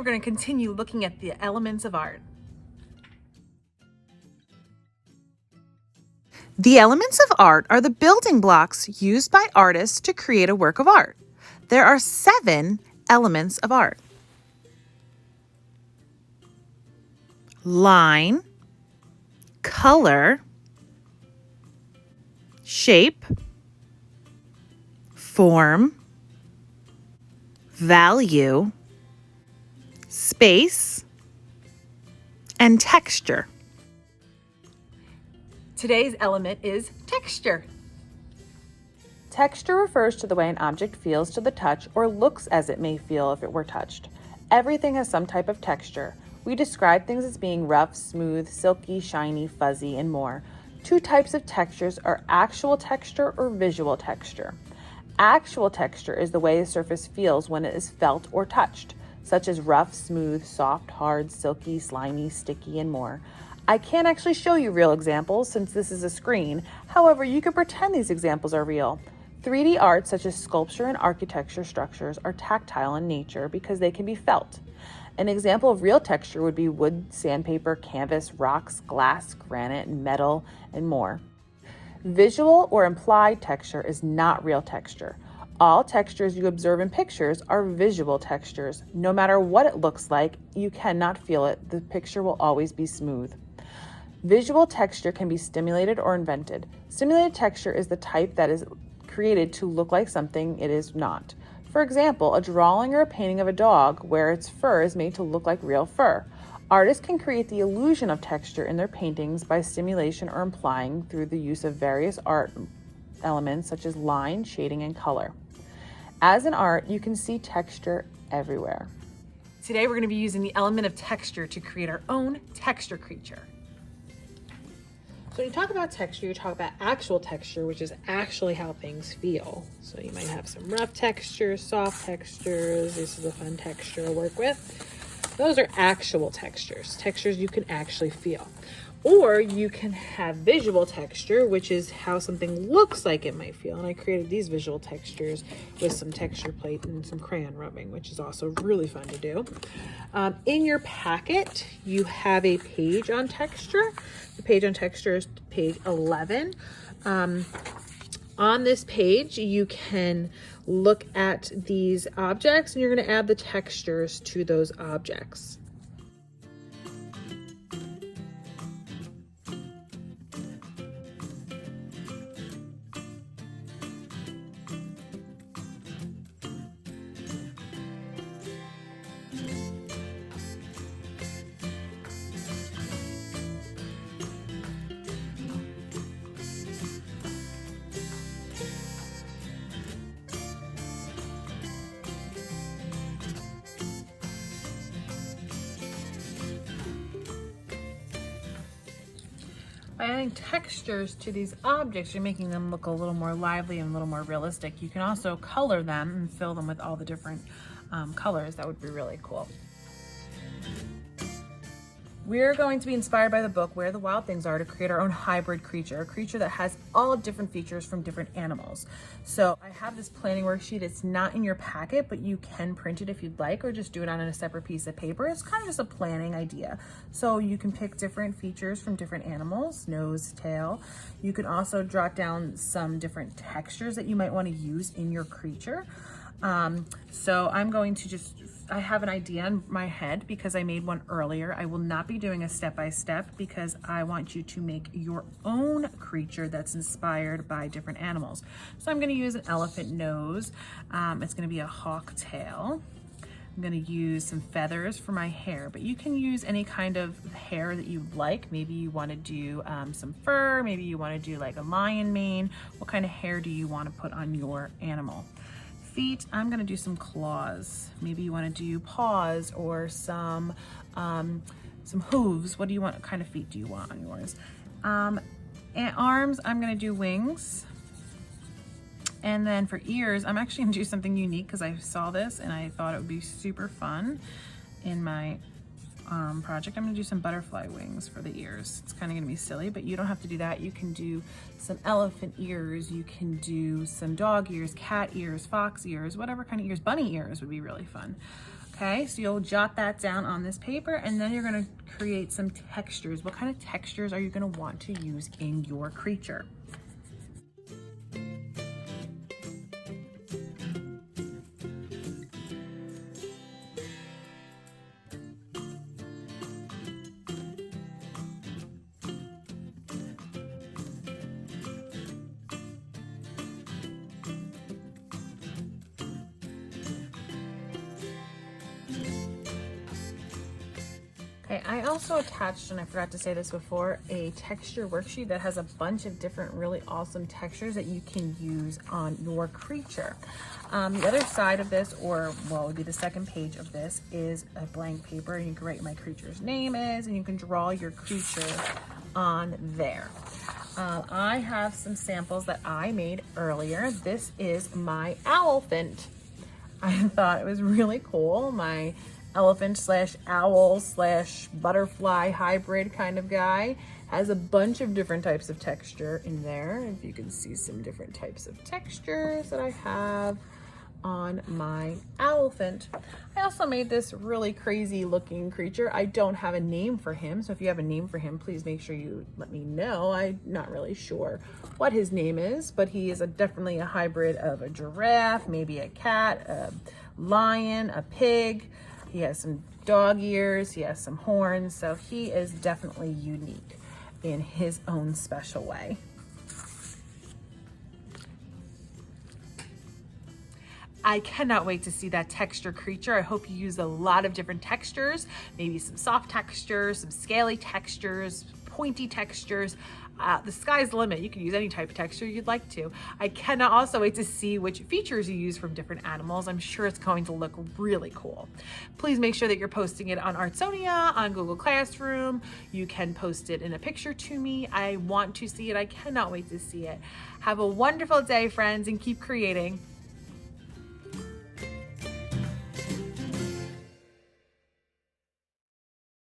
we're going to continue looking at the elements of art. The elements of art are the building blocks used by artists to create a work of art. There are 7 elements of art. Line, color, shape, form, value, space, and texture. Today's element is texture. Texture refers to the way an object feels to the touch or looks as it may feel if it were touched. Everything has some type of texture. We describe things as being rough, smooth, silky, shiny, fuzzy, and more. 2 types of textures are actual texture or visual texture. Actual texture is the way a surface feels when it is felt or touched, such as rough, smooth, soft, hard, silky, slimy, sticky, and more. I can't actually show you real examples since this is a screen. However, you can pretend these examples are real. 3D art, such as sculpture and architecture structures, are tactile in nature because they can be felt. An example of real texture would be wood, sandpaper, canvas, rocks, glass, granite, metal, and more. Visual or implied texture is not real texture. All textures you observe in pictures are visual textures. No matter what it looks like, you cannot feel it. The picture will always be smooth. Visual texture can be stimulated or invented. Stimulated texture is the type that is created to look like something it is not. For example, a drawing or a painting of a dog where its fur is made to look like real fur. Artists can create the illusion of texture in their paintings by stimulation or implying through the use of various art elements such as line, shading, and color. As in art, you can see texture everywhere. Today we're going to be using the element of texture to create our own texture creature. So when you talk about texture, you talk about actual texture, which is actually how things feel. So you might have some rough textures, soft textures. This is a fun texture to work with. Those are actual textures, textures you can actually feel. Or you can have visual texture, which is how something looks like it might feel. And I created these visual textures with some texture plate and some crayon rubbing, which is also really fun to do. In your packet, you have a page on texture. The page on texture is page 11. On this page, you can look at these objects and you're going to add the textures to those objects. By adding textures to these objects, you're making them look a little more lively and a little more realistic. You can also color them and fill them with all the different colors. That would be really cool. We're going to be inspired by the book Where the Wild Things Are to create our own hybrid creature, a creature that has all different features from different animals. So I have this planning worksheet. It's not in your packet, but you can print it if you'd like, or just do it on a separate piece of paper. It's kind of just a planning idea. So you can pick different features from different animals, nose, tail. You can also jot down some different textures that you might want to use in your creature. So I'm going to I have an idea in my head because I made one earlier. I will not be doing a step-by-step because I want you to make your own creature that's inspired by different animals. So I'm going to use an elephant nose. It's going to be a hawk tail. I'm going to use some feathers for my hair, but you can use any kind of hair that you like. Maybe you want to do some fur. Maybe you want to do like a lion mane. What kind of hair do you want to put on your animal? Feet, I'm gonna do some claws. Maybe you wanna do paws or some hooves. What do you want, what kind of feet do you want on yours? And arms, I'm gonna do wings. And then for ears, I'm actually gonna do something unique because I saw this and I thought it would be super fun in my project. I'm gonna do some butterfly wings for the ears. It's kind of gonna be silly, but you don't have to do that. You can do some elephant ears, you can do some dog ears, cat ears, fox ears, whatever kind of ears. Bunny ears would be really fun. Okay, so you'll jot that down on this paper, and then you're going to create some textures. What kind of textures are you going to want to use in your creature? Okay, I also attached, and I forgot to say this before, a texture worksheet that has a bunch of different really awesome textures that you can use on your creature. The other side of this, or well, it would be the second page of this, is a blank paper, and you can write what my creature's name is, and you can draw your creature on there. I have some samples that I made earlier. This is my owlphant. I thought it was really cool. My elephant slash owl slash butterfly hybrid kind of guy has a bunch of different types of texture in there. If you can see some different types of textures that I have on my owlphant. I also made this really crazy looking creature. I don't have a name for him, so if you have a name for him, please make sure you let me know. I'm not really sure what his name is, but he is definitely a hybrid of a giraffe, maybe a cat, a lion, a pig. He has some dog ears, he has some horns, so he is definitely unique in his own special way. I cannot wait to see that texture creature. I hope you use a lot of different textures, maybe some soft textures, some scaly textures, pointy textures. The sky's the limit. You can use any type of texture you'd like to. I cannot also wait to see which features you use from different animals. I'm sure it's going to look really cool. Please make sure that you're posting it on Artsonia, on Google Classroom. You can post it in a picture to me. I want to see it. I cannot wait to see it. Have a wonderful day, friends, and keep creating.